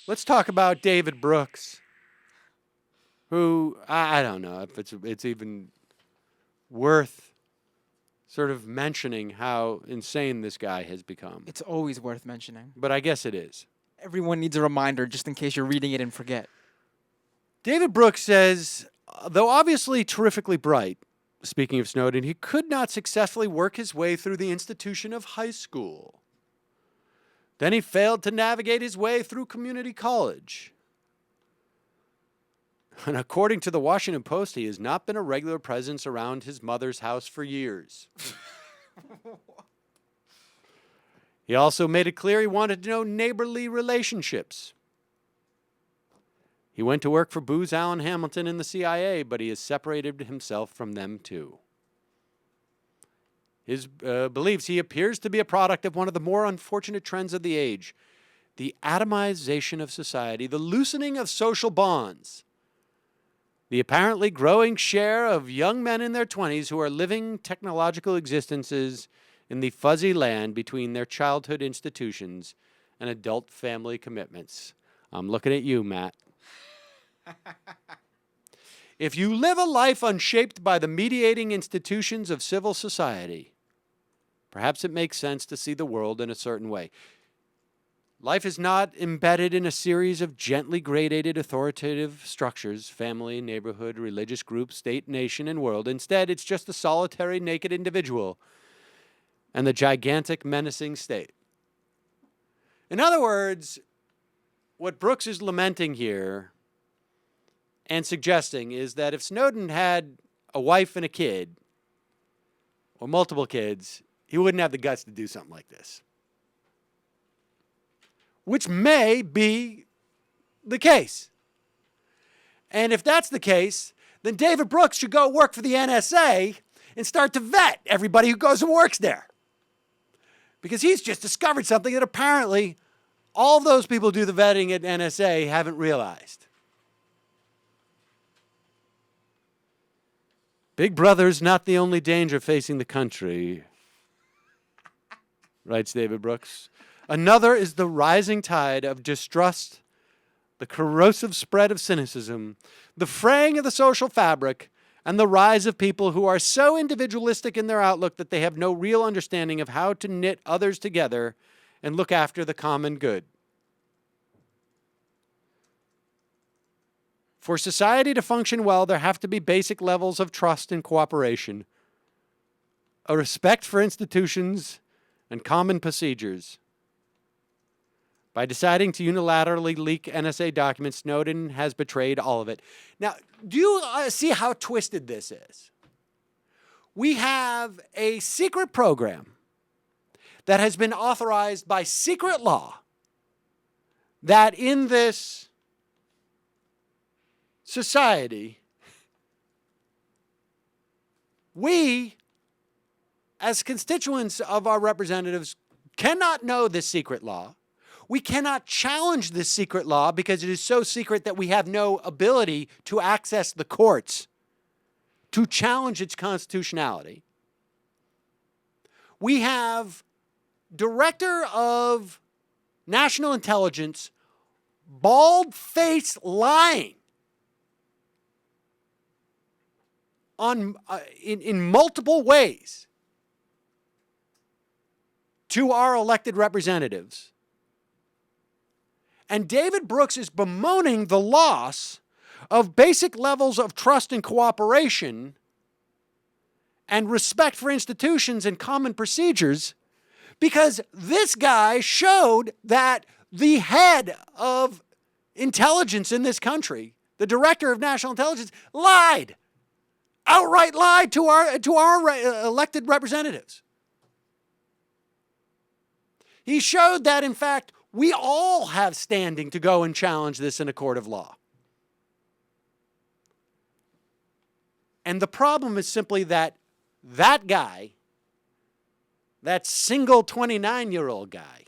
Let's talk about David Brooks, who I don't know if it's even worth sort of mentioning how insane this guy has become. It's always worth mentioning. But I guess it is. Everyone needs a reminder just in case you're reading it and forget. David Brooks says, though obviously terrifically bright, speaking of Snowden, he could not successfully work his way through the institution of high school. Then he failed to navigate his way through community college. And according to the Washington Post, he has not been a regular presence around his mother's house for years. He also made it clear he wanted to know neighborly relationships. He went to work for Booz Allen Hamilton in the CIA, but he has separated himself from them too. His believes he appears to be a product of one of the more unfortunate trends of the age, the atomization of society, the loosening of social bonds, the apparently growing share of young men in their 20s who are living technological existences in the fuzzy land between their childhood institutions and adult family commitments. I'm looking at you, Matt. If you live a life unshaped by the mediating institutions of civil society, perhaps it makes sense to see the world in a certain way. Life is not embedded in a series of gently gradated authoritative structures, family, neighborhood, religious group, state, nation, and world. Instead, it's just a solitary, naked individual and the gigantic, menacing state. In other words, what Brooks is lamenting here and suggesting is that if Snowden had a wife and a kid, or multiple kids, he wouldn't have the guts to do something like this. Which may be the case. And if that's the case, then David Brooks should go work for the NSA and start to vet everybody who goes and works there. Because he's just discovered something that apparently all of those people who do the vetting at NSA haven't realized. Big Brother's not the only danger facing the country, writes David Brooks. Another is the rising tide of distrust, the corrosive spread of cynicism, the fraying of the social fabric, and the rise of people who are so individualistic in their outlook that they have no real understanding of how to knit others together and look after the common good. For society to function well, there have to be basic levels of trust and cooperation, a respect for institutions and common procedures. By deciding to unilaterally leak NSA documents, Snowden has betrayed all of it. Now, do you see how twisted this is? We have a secret program that has been authorized by secret law that in this society, we, as constituents of our representatives, cannot know this secret law. We cannot challenge this secret law because it is so secret that we have no ability to access the courts to challenge its constitutionality. We have Director of National Intelligence bald-faced lying on in multiple ways to our elected representatives. And David Brooks is bemoaning the loss of basic levels of trust and cooperation and respect for institutions and common procedures because this guy showed that the head of intelligence in this country, the director of national intelligence, lied. Outright lied to our elected representatives. He showed that, in fact, we all have standing to go and challenge this in a court of law. And the problem is simply that that guy, that single 29-year-old guy,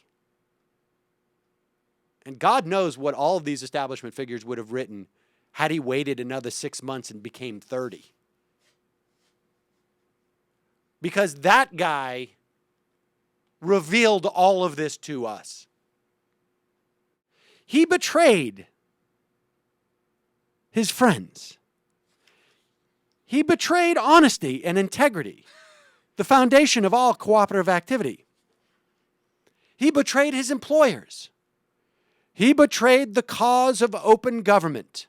and God knows what all of these establishment figures would have written had he waited another 6 months and became 30. Because that guy revealed all of this to us. He betrayed his friends. He betrayed honesty and integrity, the foundation of all cooperative activity. He betrayed his employers. He betrayed the cause of open government.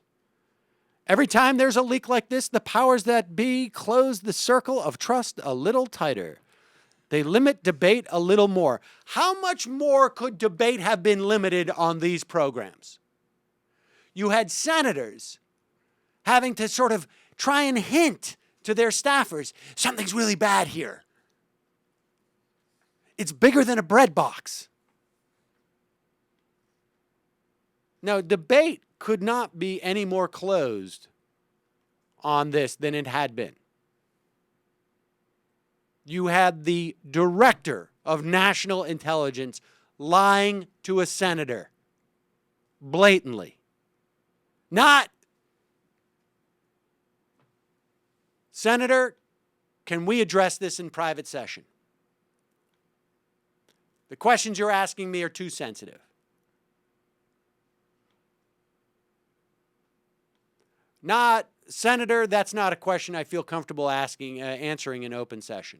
Every time there's a leak like this, the powers that be close the circle of trust a little tighter. They limit debate a little more. How much more could debate have been limited on these programs? You had senators having to sort of try and hint to their staffers, something's really bad here. It's bigger than a bread box. Now, debate could not be any more closed on this than it had been. You had the director of national intelligence lying to a senator blatantly. Not, Senator, can we address this in private session? The questions you're asking me are too sensitive. Not, Senator, that's not a question I feel comfortable answering in open session.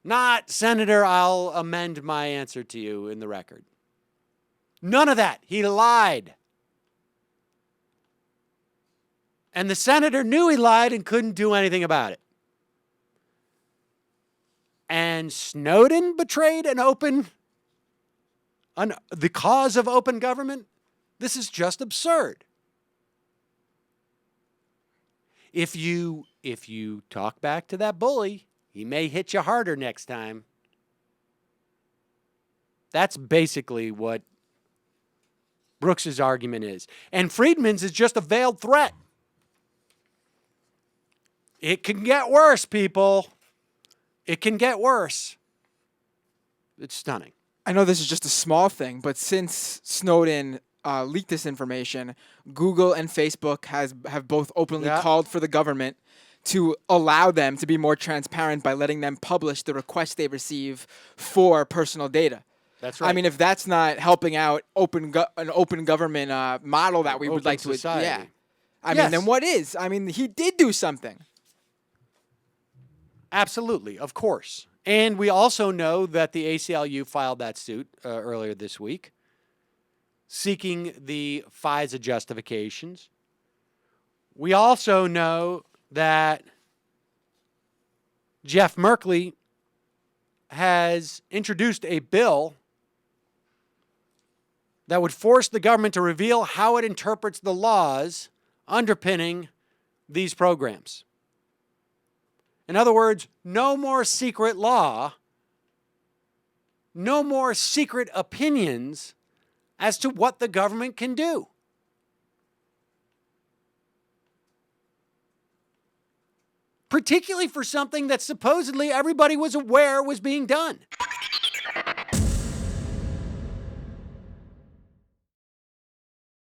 Not, Senator, I'll amend my answer to you in the record. None of that. He lied. And the senator knew he lied and couldn't do anything about it. And Snowden betrayed the cause of open government? This is just absurd. If you talk back to that bully, he may hit you harder next time. That's basically what Brooks's argument is. And Friedman's is just a veiled threat. It can get worse, people. It can get worse. It's stunning. I know this is just a small thing, but since Snowden leaked this information, Google and Facebook have both openly called for the government to allow them to be more transparent by letting them publish the requests they receive for personal data. That's right. I mean, if that's not helping out an open government model that we would like to, society. yeah. I mean, then what is? I mean, he did do something. Absolutely, of course. And we also know that the ACLU filed that suit earlier this week, seeking the FISA justifications. We also know that Jeff Merkley has introduced a bill that would force the government to reveal how it interprets the laws underpinning these programs. In other words, no more secret law, no more secret opinions as to what the government can do. Particularly for something that supposedly everybody was aware was being done.